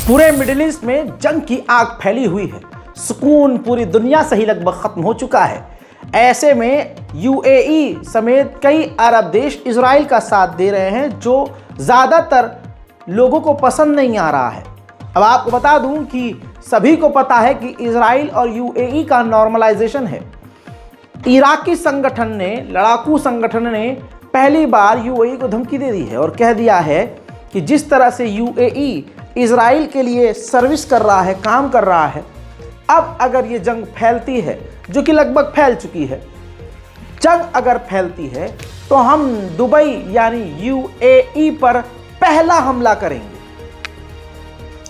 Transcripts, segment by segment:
पूरे middle east में जंग की आग फैली हुई है। सुकून पूरी दुनिया से ही लगभग खत्म हो चुका है। ऐसे में यूएई समेत कई अरब देश इजराइल का साथ दे रहे हैं, जो ज़्यादातर लोगों को पसंद नहीं आ रहा है। अब आपको बता दूं कि सभी को पता है कि इजराइल और यूएई का नॉर्मलाइजेशन है। इराकी संगठन ने, लड़ाकू संगठन ने पहली बार यूएई को धमकी दे दी है और कह दिया है कि जिस तरह से यूएई इजराइल के लिए सर्विस कर रहा है, काम कर रहा है, अब अगर ये जंग फैलती है, जो कि लगभग फैल चुकी है, जंग अगर फैलती है तो हम दुबई यानी यूएई पर पहला हमला करेंगे।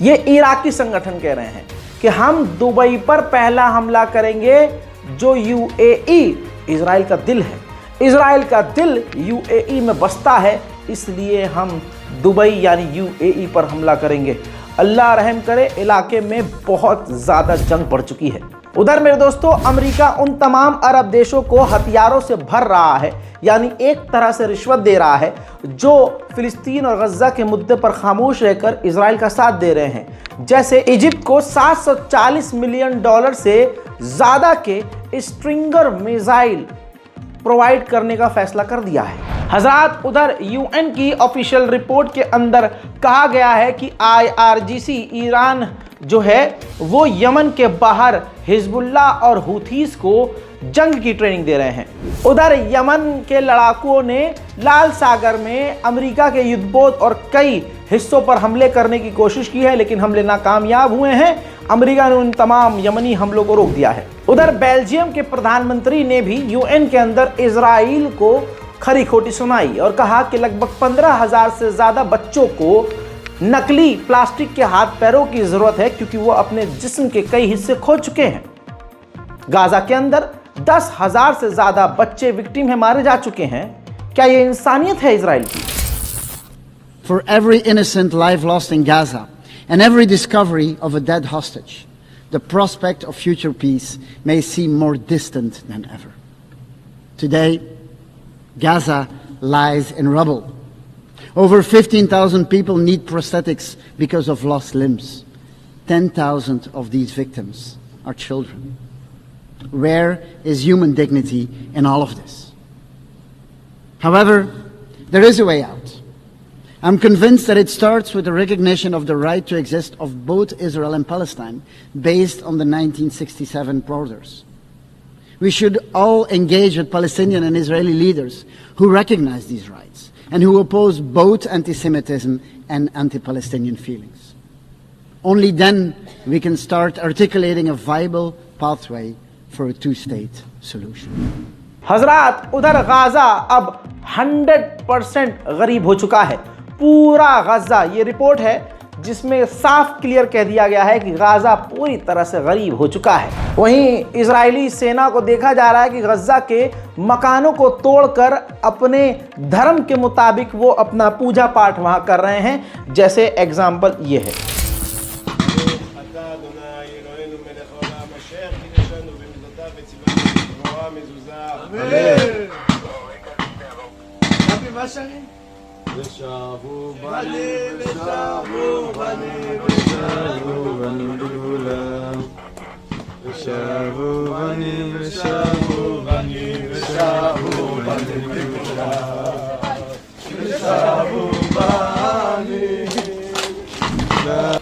ये इराकी संगठन कह रहे हैं कि हम दुबई पर पहला हमला करेंगे, जो यूएई इजराइल का दिल है। इजराइल का दिल यूएई में बसता है, इसलिए हम दुबई यानी यूएई पर हमला करेंगे। अल्लाह रहम करे, इलाके में बहुत ज़्यादा जंग पड़ चुकी है। उधर मेरे दोस्तों, अमेरिका उन तमाम अरब देशों को हथियारों से भर रहा है, यानी एक तरह से रिश्वत दे रहा है, जो फिलिस्तीन और गज्जा के मुद्दे पर खामोश रहकर इजराइल का साथ दे रहे हैं। जैसे इजिप्ट को $740 मिलियन से ज़्यादा के स्ट्रिंगर मिसाइल प्रोवाइड करने का फैसला कर दिया है। हजरात, उधर यूएन की ऑफिशियल रिपोर्ट के अंदर कहा गया है कि आईआरजीसी ईरान जो है वो यमन के बाहर हिजबुल्लाह और हुथीस को जंग की ट्रेनिंग दे रहे हैं। उधर यमन के लड़ाकुओं ने लाल सागर में अमेरिका के युद्धपोत और कई हिस्सों पर हमले करने की कोशिश की है, लेकिन हमले नाकामयाब हुए हैं। अमेरिका ने उन तमाम यमनी हमलों को रोक दिया है। उधर बेल्जियम के प्रधानमंत्री ने भी यूएन के अंदर इजराइल को खरी खोटी सुनाई और कहा कि लगभग 15,000 से ज़्यादा बच्चों को नकली प्लास्टिक के हाथ पैरों की ज़रूरत है, क्योंकि वो अपने जिस्म के कई हिस्से खो चुके हैं। गाजा के अंदर 10,000 से ज़्यादा बच्चे विक्टिम है, मारे जा चुके हैं। क्या ये इंसानियत है इजराइल की? For every innocent life lost in Gaza and every discovery of a dead hostage, the prospect of future peace may seem more distant than ever. Today, Gaza lies in rubble. Over 15,000 people need prosthetics because of lost limbs. 10,000 of these victims are children. Where is human dignity in all of this? However, there is a way out. I'm convinced that it starts with the recognition of the right to exist of both Israel and Palestine based on the 1967 borders. We should all engage with Palestinian and Israeli leaders who recognize these rights and who oppose both anti-Semitism and anti-Palestinian feelings. Only then we can start articulating a viable pathway for a two-state solution. हजरात, उधर Gaza अब 100% गरीब हो चुका है। पूरा Gaza, ये report है जिसमें साफ क्लियर कह दिया गया है कि गाजा पूरी तरह से गरीब हो चुका है। वहीं इजरायली सेना को देखा जा रहा है कि गज्जा के मकानों को तोड़कर अपने धर्म के मुताबिक वो अपना पूजा पाठ वहां कर रहे हैं। जैसे एग्जाम्पल ये है। ושבו בנים ושבו בנים ושבו בנים בגבולה ושבו בנים ושבו בנים ושבו בנים בגבולה ושבו בנים।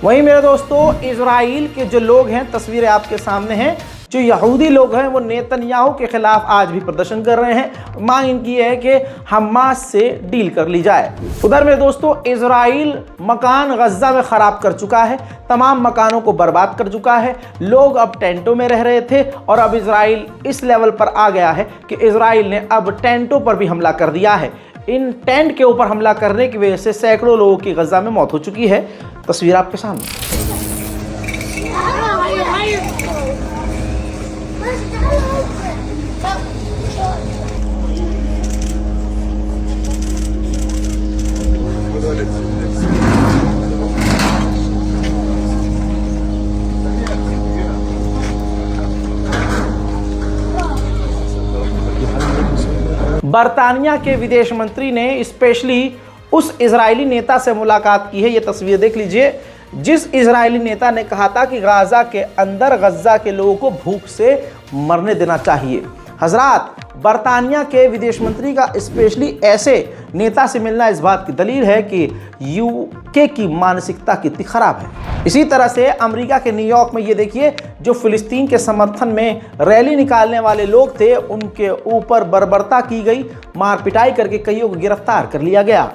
वहीं मेरे दोस्तों, इजराइल के जो लोग हैं, तस्वीरें आपके सामने हैं, जो यहूदी लोग हैं वो नेतन्याहू के खिलाफ आज भी प्रदर्शन कर रहे हैं। मांग इनकी है कि हमास से डील कर ली जाए। उधर मेरे दोस्तों, इजराइल मकान गज्जा में ख़राब कर चुका है, तमाम मकानों को बर्बाद कर चुका है। लोग अब टेंटों में रह रहे थे और अब इजराइल इस लेवल पर आ गया है कि इजराइल ने अब टेंटों पर भी हमला कर दिया है। इन टेंट के ऊपर हमला करने की वजह से सैकड़ों लोगों की गज्जा में मौत हो चुकी है। तस्वीर आपके सामने। बरतानिया के विदेश मंत्री ने स्पेशली उस इजरायली नेता से मुलाकात की है। ये तस्वीर देख लीजिए जिस इजरायली नेता ने कहा था कि गाजा के अंदर गज्जा के लोगों को भूख से मरने देना चाहिए। हजरात, बरतानिया के विदेश मंत्री का स्पेशली ऐसे नेता से मिलना इस बात की दलील है कि यूके की मानसिकता कितनी खराब है। इसी तरह से अमेरिका के न्यूयॉर्क में ये देखिए, जो फिलिस्तीन के समर्थन में रैली निकालने वाले लोग थे उनके ऊपर बर्बरता की गई, मार पिटाई करके कईयों को गिरफ्तार कर लिया गया।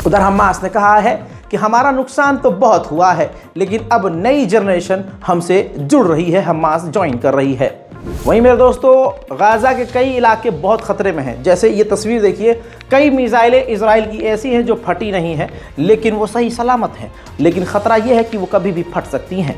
उधर हमास ने कहा है कि हमारा नुकसान तो बहुत हुआ है, लेकिन अब नई जनरेशन हमसे जुड़ रही है, हमास ज्वाइन कर रही है। वहीं मेरे दोस्तों, गाजा के कई इलाके बहुत खतरे में हैं। जैसे ये तस्वीर देखिए, कई मिसाइलें इजराइल की ऐसी हैं जो फटी नहीं हैं, लेकिन वो सही सलामत हैं, लेकिन खतरा ये है कि वो कभी भी फट सकती हैं।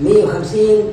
150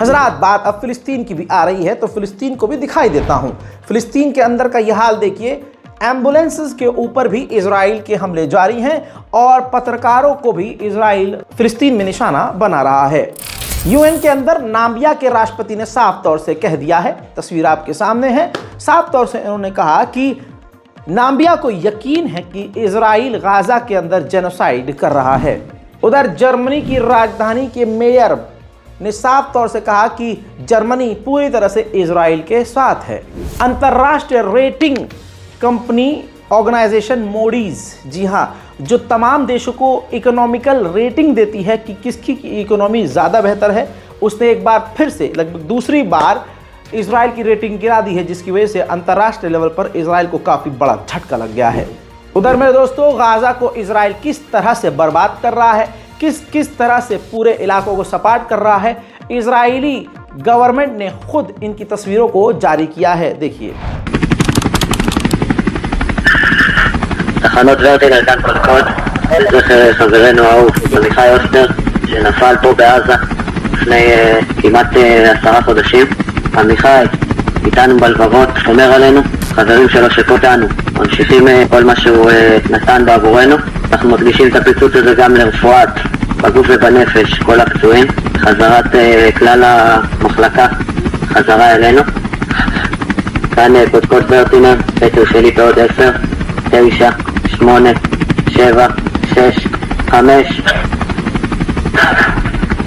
हजरात, बात अब फिलिस्तीन की भी आ रही है तो फिलिस्तीन को भी दिखाई देता हूँ। फिलिस्तीन के अंदर का यह हाल देखिए, एम्बुलेंसेस के ऊपर भी इजराइल के हमले जारी हैं और पत्रकारों को भी इजराइल फिलिस्तीन में निशाना बना रहा है। यूएन के अंदर नाम्बिया के राष्ट्रपति ने साफ तौर से कह दिया है, तस्वीर आपके सामने है, साफ तौर से इन्होंने कहा कि नाम्बिया को यकीन है कि इजराइल गाजा के अंदर जेनोसाइड कर रहा है। उधर जर्मनी की राजधानी के मेयर ने साफ तौर से कहा कि जर्मनी पूरी तरह से इजराइल के साथ है। अंतर्राष्ट्रीय रेटिंग कंपनी ऑर्गेनाइजेशन मोडीज, जी हाँ, जो तमाम देशों को इकोनॉमिकल रेटिंग देती है कि किसकी इकोनॉमी ज़्यादा बेहतर है, उसने एक बार फिर से लगभग दूसरी बार इजराइल की रेटिंग गिरा दी है, जिसकी वजह से अंतर्राष्ट्रीय लेवल पर इजराइल को काफ़ी बड़ा झटका लग गया है। उधर मेरे दोस्तों, गाजा को इजराइल किस तरह से बर्बाद कर रहा है, किस तरह से पूरे इलाकों को सपाट कर रहा है, इजरायली गवर्नमेंट ने खुद इनकी तस्वीरों को जारी किया है। देखिए, תחנות ורטי נתן פרקות לזכר חברנו האהוב עמיחי אוסטר שנפל פה בעזה לפני כמעט 10 חודשים. עמיחי איתנו בלבבות, שומר עלינו, חברים שלו שפותנו, ממשיכים כל מה שהוא נתן בעבורנו. אנחנו מדגישים את הפיצוץ הזה גם לרפואת בגוף ובנפש כל הפצועים, חזרת כלל המחלקה חזרה אלינו. כאן קודקוד ברטינר, פטר שלי בעוד 10, 9, 8, 7, 6, 5,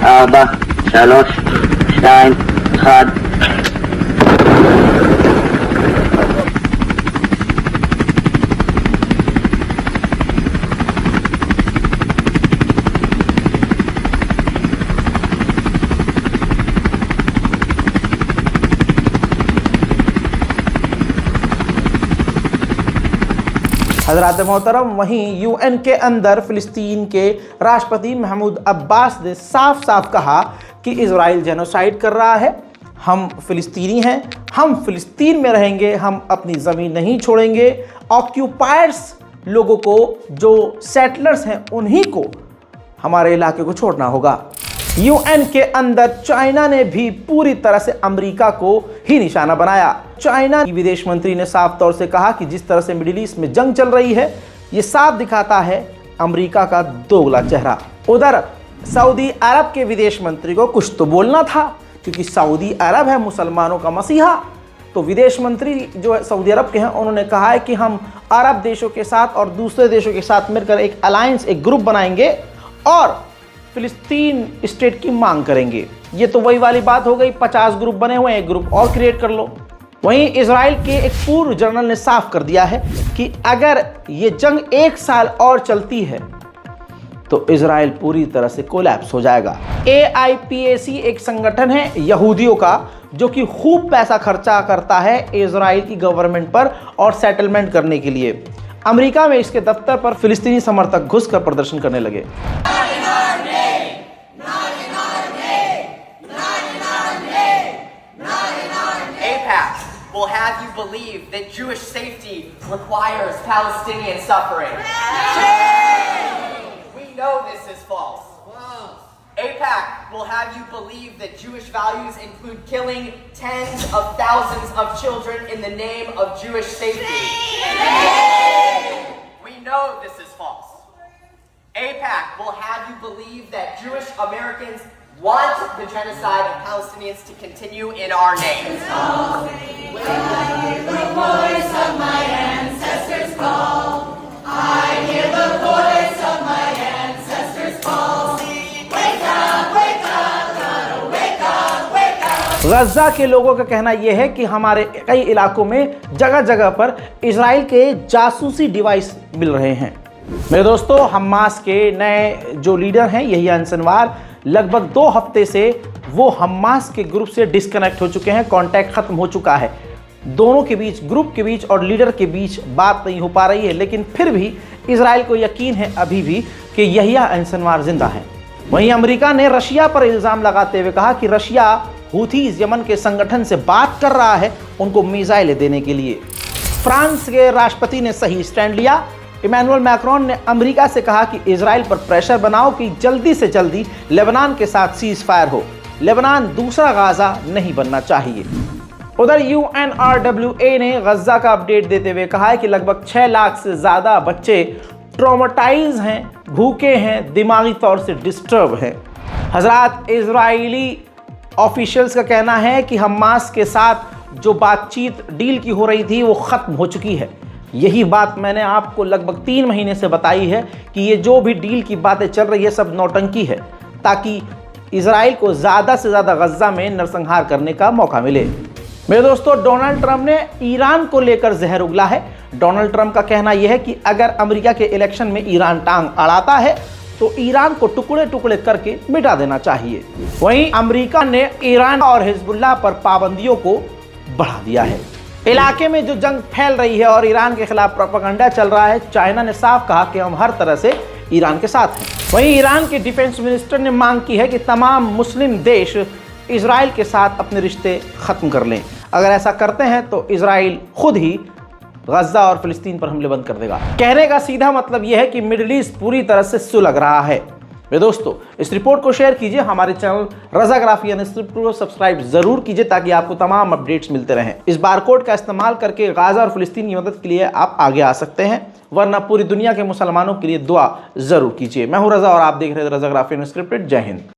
4, 3, 2, 1. हजरात मोहतरम, वहीं यूएन के अंदर फिलिस्तीन के राष्ट्रपति महमूद अब्बास ने साफ साफ कहा कि इजराइल जेनोसाइड कर रहा है। हम फिलिस्तीनी हैं, हम फिलिस्तीन में रहेंगे, हम अपनी ज़मीन नहीं छोड़ेंगे। ऑक्यूपायर्स लोगों को, जो सेटलर्स हैं, उन्हीं को हमारे इलाके को छोड़ना होगा। यूएन के अंदर चाइना ने भी पूरी तरह से अमेरिका को ही निशाना बनाया। चाइना की विदेश मंत्री ने साफ तौर से कहा कि जिस तरह से मिडिल ईस्ट में जंग चल रही है, ये साफ दिखाता है अमेरिका का दोगला चेहरा। उधर सऊदी अरब के विदेश मंत्री को कुछ तो बोलना था, क्योंकि सऊदी अरब है मुसलमानों का मसीहा। तो विदेश मंत्री जो है सऊदी अरब के हैं, उन्होंने कहा है कि हम अरब देशों के साथ और दूसरे देशों के साथ मिलकर एक अलायंस, एक ग्रुप बनाएंगे और फिलिस्तीन स्टेट की मांग करेंगे। ये तो वही वाली बात हो गई, 50 ग्रुप बने हुए हैं, एक ग्रुप और क्रिएट कर लो। वहीं इजराइल के एक पूर्व जनरल ने साफ कर दिया है कि अगर ये जंग 1 साल और चलती है तो इजराइल पूरी तरह से कोलैप्स हो जाएगा। AIPAC एक संगठन है यहूदियों का जो कि खूब पैसा खर्चा करता है इजराइल की गवर्नमेंट पर और सेटलमेंट करने के लिए। अमेरिका में इसके दफ्तर पर फिलिस्तीनी समर्थक घुसकर प्रदर्शन करने लगे। AIPAC will have you believe that Jewish safety requires Palestinian suffering. We know this is false. AIPAC will have you believe that Jewish values include killing tens of thousands of children in the name of Jewish safety. We know this is false. AIPAC will have you believe that Jewish Americans want the genocide of Palestinians to continue in our name. गजा के लोगों का कहना यह है कि हमारे कई इलाकों में जगह जगह पर इजराइल के जासूसी डिवाइस मिल रहे हैं। मेरे दोस्तों, हमास के नए जो लीडर हैं यहिया सिनवार लगभग 2 हफ्ते से वो हमास के ग्रुप से डिस्कनेक्ट हो चुके हैं। कांटेक्ट खत्म हो चुका है। दोनों के बीच, ग्रुप के बीच और लीडर के बीच बात नहीं हो पा रही है, लेकिन फिर भी इजराइल को यकीन है अभी भी कि यहिया सिनवार जिंदा है। वहीं अमेरिका ने रशिया पर इल्जाम लगाते हुए कहा कि रशिया हूथीज यमन के संगठन से बात कर रहा है उनको मिसाइलें देने के लिए। फ्रांस के राष्ट्रपति ने सही स्टैंड लिया। इमैनुअल मैक्रोन ने अमेरिका से कहा कि इजराइल पर प्रेशर बनाओ कि जल्दी से जल्दी लेबनान के साथ सीज फायर हो। लेबनान दूसरा गाजा नहीं बनना चाहिए। उधर UNRWA ने गजा का अपडेट देते हुए कहा है कि लगभग 6 लाख से ज़्यादा बच्चे ट्रॉमेटाइज हैं, भूखे हैं, दिमागी तौर से डिस्टर्ब हैं। हजरात, इजरायली ऑफिशियल्स का कहना है कि हमास के साथ जो बातचीत डील की हो रही थी वो ख़त्म हो चुकी है। यही बात मैंने आपको लगभग 3 महीने से बताई है कि ये जो भी डील की बातें चल रही है सब नौटंकी है, ताकि इजराइल को ज़्यादा से ज़्यादा गजा में नरसंहार करने का मौका मिले। मेरे दोस्तों, डोनाल्ड ट्रंप ने ईरान को लेकर जहर उगला है। डोनाल्ड ट्रंप का कहना यह है कि अगर अमेरिका के इलेक्शन में ईरान टांग अड़ाता है तो ईरान को टुकड़े टुकड़े करके मिटा देना चाहिए। वहीं अमेरिका ने ईरान और हिजबुल्लाह पर पाबंदियों को बढ़ा दिया है। इलाके में जो जंग फैल रही है और ईरान के खिलाफ प्रोपेगेंडा चल रहा है, चाइना ने साफ कहा कि हम हर तरह से ईरान के साथ हैं। वहीं ईरान के डिफेंस मिनिस्टर ने मांग की है कि तमाम मुस्लिम देश इजराइल के साथ अपने रिश्ते ख़त्म कर लें। अगर ऐसा करते हैं तो इजराइल खुद ही गजा और फिलिस्तीन पर हमले बंद कर देगा। कहने का सीधा मतलब यह है कि मिडिल ईस्ट पूरी तरह से सुलग रहा है। मेरे दोस्तों, इस रिपोर्ट को शेयर कीजिए। हमारे चैनल रज़ाग्राफी यानी को सब्सक्राइब जरूर कीजिए ताकि आपको तमाम अपडेट्स मिलते रहें। इस बारकोड का इस्तेमाल करके गाजा और फिलिस्तीन की मदद के लिए आप आगे आ सकते हैं, वरना पूरी दुनिया के मुसलमानों के लिए दुआ जरूर कीजिए। मैं हूं रज़ा और आप देख रहे हैं रज़ाग्राफी अनस्क्रिप्टेड। जय हिंद।